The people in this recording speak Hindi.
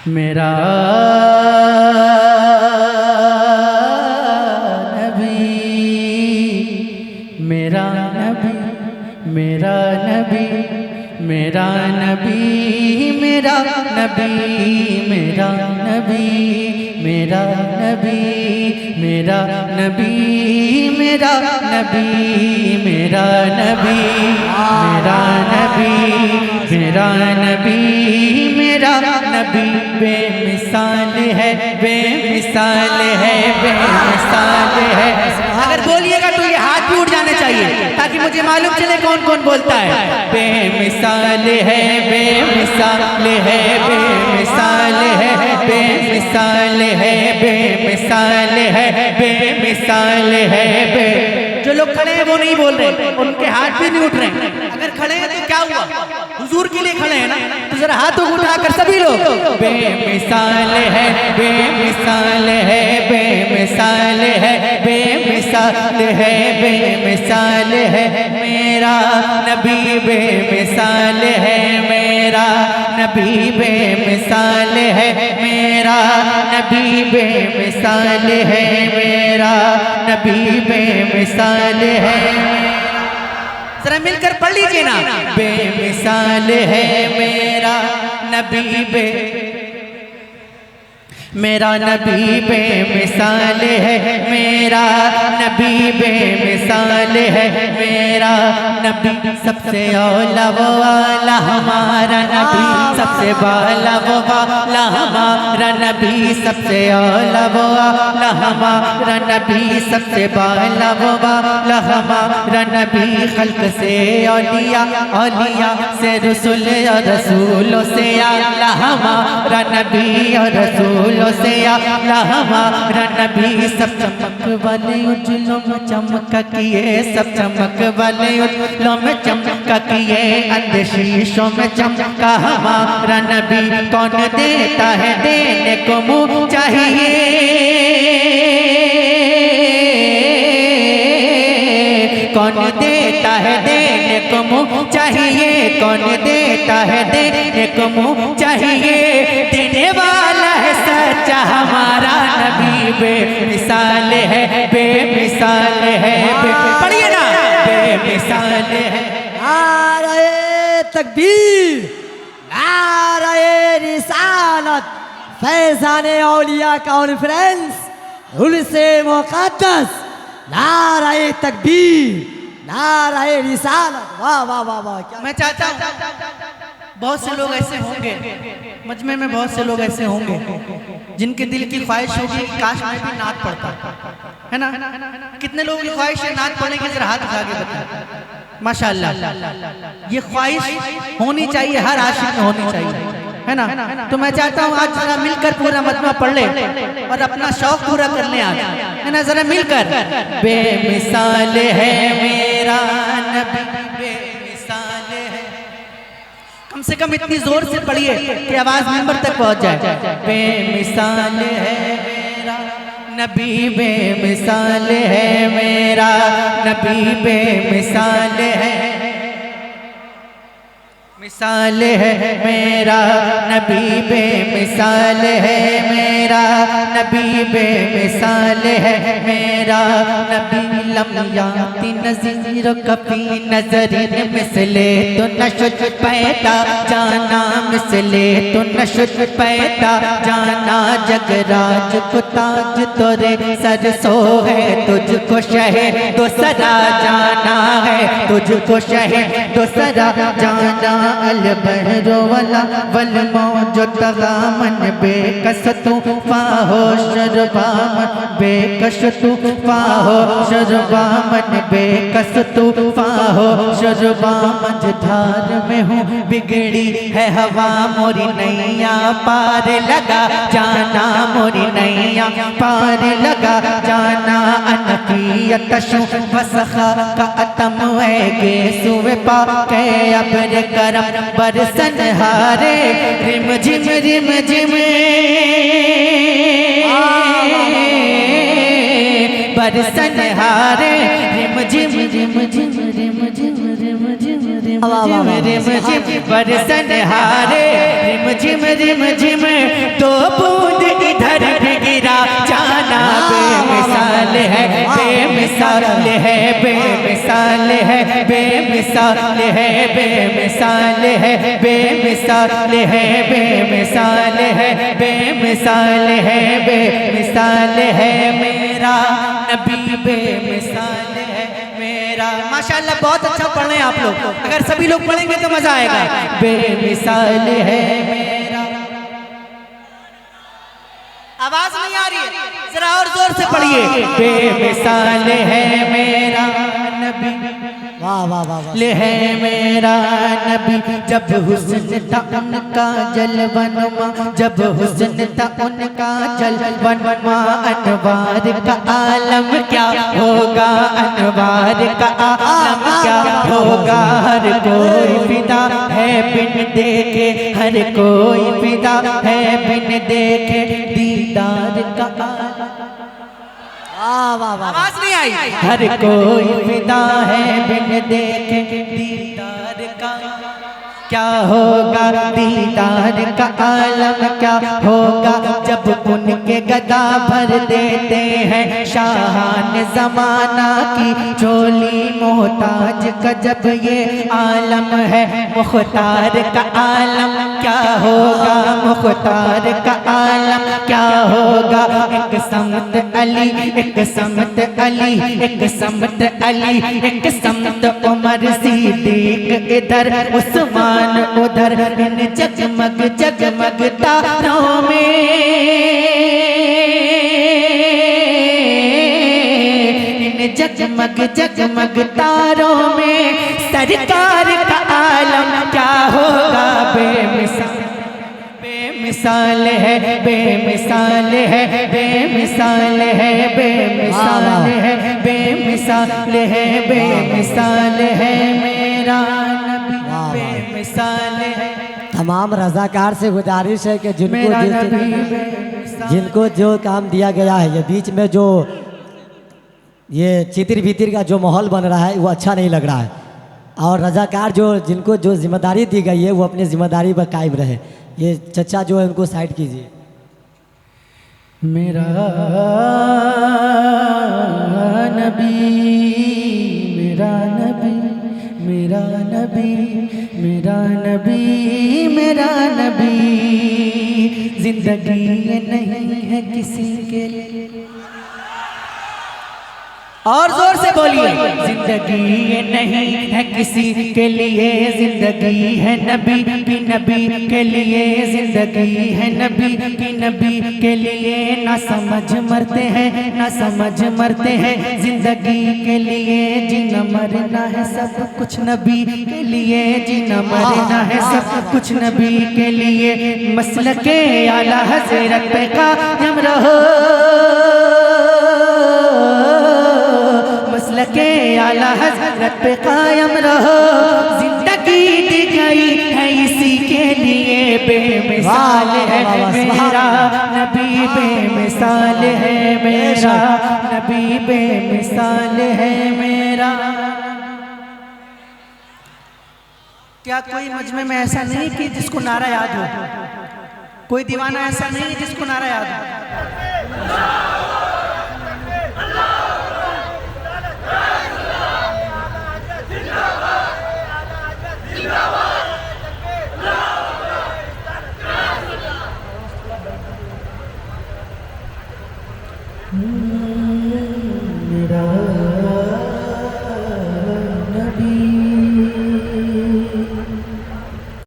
मेरा नबी मेरा नबी मेरा नबी मेरा नबी मेरा नबी मेरा नबी मेरा नबी मेरा नबी मेरा नबी मेरा नबी मेरा नबी मेरा नबी मेरा नबी मेरा नबी बेमिसाल है बेमिसाल है बेमिसाल है। अगर बोलिएगा तो ये हाथ भी उठ जाने चाहिए ताकि मुझे मालूम चले कौन कौन बोलता है। बेमिसाल है बेमिसाल है बेमिसाल है बेमिसाल है बेमिसाल है बेमिसाल है बे। जो लोग खड़े हैं वो नहीं बोल रहे, उनके हाथ भी नहीं उठ रहे। अगर खड़े हैं तो क्या हुआ, हुजूर के लिए खड़े हैं ना, तो जरा हाथों को उठाकर सभी लोग बेमिसाल है बेमिसाल है बेमिसाल है बेमिसाल है बेमिसाल है। मेरा नबी बेमिसाल है मेरा नबी बेमिसाल है मेरा नबी बेमिसाल है मेरा नबी बेमिसाल है। जरा मिलकर पढ़ लीजिए ना। बेमिसाल है मेरा नबी मेरा नबी बेमिसाल है मेरा नबी बेमिसाल है मेरा नबी। सबसे औला वो आला हमारा नबी, सबसे बाला वो बाला हमारा नबी, सबसे औला वो आला हमारा नबी, सबसे बाला वो बाला हमारा नबी। खल्क से औलिया औलिया से रसूल और रसूलों से आला हमारा नबी और रसूल से आला हमारा नबी। सब चमक वाले उजलों में चमका किए, सब चमक वाले उजलों में चमका किए, अंधशीशों में चमका हमारा नबी। कौन देता है देने को मुँह चाहिए, कौन देता है देने को मुँह चाहिए, कौन देता है देने को मुँह चाहिए। देने वाला है सच्चा हमारा नबी, बेमिसाल है बेमिसाल है। पढ़िए ना। बेमिसाल है। नारे तकबीर, नारे रिसालत, फैज़ाने औलिया कॉन्फ्रेंस, उर्से मुक़द्दस, नारे तकबीर, नारे रिसालत। वाह वाह वाह वाह। मैं चाहता हूँ बहुत से लोग ऐसे होंगे, मजमे में बहुत से लोग ऐसे होंगे जिनके दिल की ख्वाहिश होगी काश मैं भी नात पढ़ता, है ना। कितने लोगों की ख्वाहिश है नात पढ़ने की? जरा हाथ उठा के बताएं। माशाअल्लाह, ये ख्वाहिश होनी चाहिए, हर आशिक में होनी चाहिए, है ना। तो मैं चाहता हूँ आज जरा मिलकर पूरा मजमा पढ़ ले और अपना शौक पूरा कर ले आज, है ना। जरा मिलकर। बेमिसाल है मेरा नबी बेमिसाल है। कम से कम इतनी जोर से पढ़िए कि आवाज मिंबर तक पहुंच जाए। बेमिसाल है मेरा नबी बेमिसाल है मेरा नबी बेमिसाल है। मिसाल है मेरा नबी बेमिसाल है मेरा नबी बेमिसाल है मेरा नबी। लम याति नज़ीर कभी नज़रिन मिसले तो नशुद पैदा जाना, मिसले तो नशुद पैदा जाना। जगराज को ताज तोरे सर सो है, तुझको शहर दूसरा जाना है, तुझको शहर दूसरा जाना। अल बहरो वला वल मौजो तगा मन बेकस तू फाहो शरबा मन बेकस तू फाहो शरबा मन बेकस तू फाहो शरबा मझधार में हूँ बिगड़ी है हवा मोरी नैया पार लगा जाना मोरी नैया पार लगा जाना अनकियत शु वसखा का अतम है के सुवे पा के अबर करम बरसन हारे रिम झिम बरसन हारे रिम झिम बरसन हारे रिम झिम तो बूंद इधर भी गिरा जाना बेमिसाल है बेमिसाल है बेमिसाल है बेमिसाल है बेमिसाल है बेमिसाल है बेमिसाल है बेमिसाल है बेमिसाल है मेरा नबी बेमिसाल है मेरा। माशाल्लाह बहुत अच्छा पढ़ रहे हैं आप लोग, अगर सभी लोग पढ़ेंगे तो मजा आएगा। बेमिसाल है मेरा, आवाज नहीं आ रही है, जरा और जोर से पढ़िए। बेमिसाल है मेरा नबी, वाह वाह वाह वाह। ले है मेरा नबी, जब हुस्न था उनका जलवनमा, जब हुस्न था उनका जलवनमा, अनवार का आलम क्या होगा, अनवार का आलम क्या होगा। हर कोई फिदा है बिन देखे, हर कोई फिदा है बिन देखे दीदार का आलम। वाह वाह वाह। आवाज नहीं आई। हर कोई फिदा है बिन देखे दीदार का क्या होगा, दीदार का आलम क्या होगा। जब उनके गदा भर देते हैं शाहान जमाना की चोली, मोहताज का जब ये आलम है, मुख्तार का आलम क्या होगा, मुख्तार का आलम क्या होगा। एक समत अली, एक समत अली, एक समत अली, एक समत उमर सिद्दीक इधर, उस्मान उधर, इन जगमग जगमग तारों में, इन जगमग जगमग तारों में सरकार का आलम क्या होगा। बेमिसाल बेमिसाल है बेमिसाल है बेमिसाल है बेमिसाल है बेमिसाल है बेमिसाल है मेरा नबी बेमिसाल है। तमाम रजाकार से गुजारिश है कि जिनको जो काम दिया गया है, ये बीच में जो ये चितिर भीतिर का जो माहौल बन रहा है वो अच्छा नहीं लग रहा है, और रजाकार जिनको जो जिम्मेदारी दी गई है वो अपनी जिम्मेदारी पर कायम रहे। ये चचा जो है उनको साइड कीजिए। मेरा नबी मेरा नबी मेरा नबी मेरा नबी मेरा नबी, जिंदगी ये नहीं है किसी के लिए, और जोर से बोलिए। जिंदगी ये नहीं है किसी के लिए, जिंदगी है नबी की नबी के लिए, जिंदगी है नबी की नबी के लिए। ना समझ मरते हैं ना समझ मरते हैं, जिंदगी के लिए जीना मरना है सब कुछ नबी के लिए, जीना मरना है सब कुछ नबी के लिए। मसलके आला हज़रत पे कायम रहो, मसलके आला हज़रत पे कायम रहो, जिंदगी दी गई है इसी के लिए। बेमिसाल है मेरा नबी, बेमिसाल है मेरा नबी, बेमिसाल है मेरा। क्या कोई मजमे में ऐसा नहीं कि जिसको नारा याद हो, कोई दीवाना ऐसा नहीं जिसको नारा याद हो।